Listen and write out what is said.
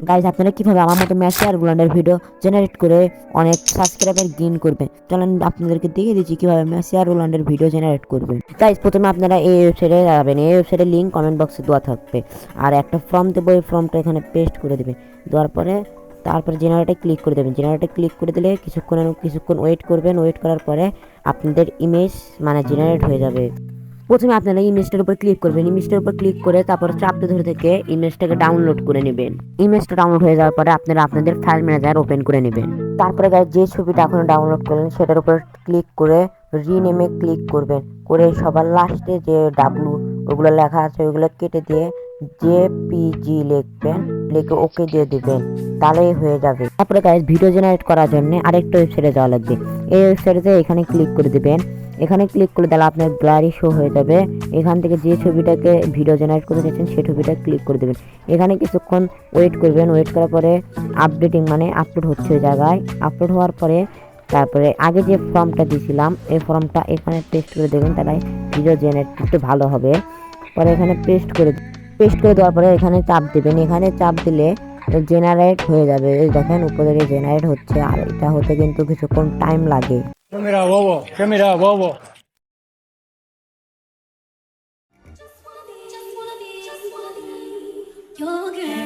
Guys আপনারা কিভাবে আমার মতো ম্যাসি আর রোনাল্ডোর ভিডিও জেনারেট করে অনেক সাবস্ক্রাইবার গেইন করবেন, চলেন আপনাদেরকে দেখিয়ে দিচ্ছি কিভাবে ম্যাসি আর রোনাল্ডোর ভিডিও জেনারেট করবেন। গাইজ প্রথমে আপনারা এই ওয়েবসাইটে যাবেন, এই ওয়েবসাইটের লিঙ্ক কমেন্ট বক্সে দেওয়া থাকবে। আর একটা ফর্ম দেবো, এই ফর্মটা এখানে পেস্ট করে দেবেন। দেওয়ার পরে তারপরে জেনারেটে ক্লিক করে দেবেন। জেনারেটে ক্লিক করে দিলে কিছুক্ষণ ওয়েট করবেন। ওয়েট করার পরে আপনাদের ইমেজ মানে জেনারেট হয়ে যাবে। প্রথমে আপনারা ইমেজটার উপর ক্লিক করবেন। ইমেজটার উপর ক্লিক করে তারপর চাপতে ধরে থেকে ইমেজটাকে ডাউনলোড করে নেবেন। ইমেজটা ডাউনলোড হয়ে যাওয়ার পরে আপনারা আপনাদের ফাইল ম্যানেজার ওপেন করে নেবেন। তারপরে গাইস যে ছবিটা এখন ডাউনলোড করলেন সেটার উপর ক্লিক করে রিনেমে ক্লিক করবেন। করে সবার লাস্টে যে ডাব্লু ওগুলো লেখা আছে ওইগুলো কেটে দিয়ে জেপিজি লিখবেন, লিখে ওকে দিয়ে দিবেন, তাহলেই হয়ে যাবে। তারপরে গাইস ভিডিও জেনারেট করার জন্য আরেকটা ওয়েবসাইটে যাওয়া লাগবে। এই ওয়েবসাইটে এখানে ক্লিক করে দিবেন। এখানে ক্লিক করলে তাহলে আপনার গ্যালারি শো হয়ে যাবে। এখান থেকে যে ছবিটাকে ভিডিও জেনারেট করতে চাইছেন সেই ছবিটা ক্লিক করে দেবেন। এখানে কিছুক্ষণ ওয়েট করবেন। ওয়েট করার পরে আপডেটিং মানে আপলোড হচ্ছে ওই জায়গায়। আপলোড হওয়ার পরে তারপরে আগে যে ফর্মটা দিয়েছিলাম এই ফর্মটা এখানে পেস্ট করে দেবেন, তাহলে ভিডিও জেনারেট করতে ভালো হবে। পরে এখানে পেস্ট করে দেওয়ার পরে এখানে চাপ দেবেন। এখানে চাপ দিলে জেনারেট হয়ে যাবে। এই দেখেন উপরে জেনারেট হচ্ছে, আর এটা হতে কিন্তু কিছুক্ষণ টাইম লাগে। Mira, bobo, ¿qué mira, bobo? Just wanna be your girl.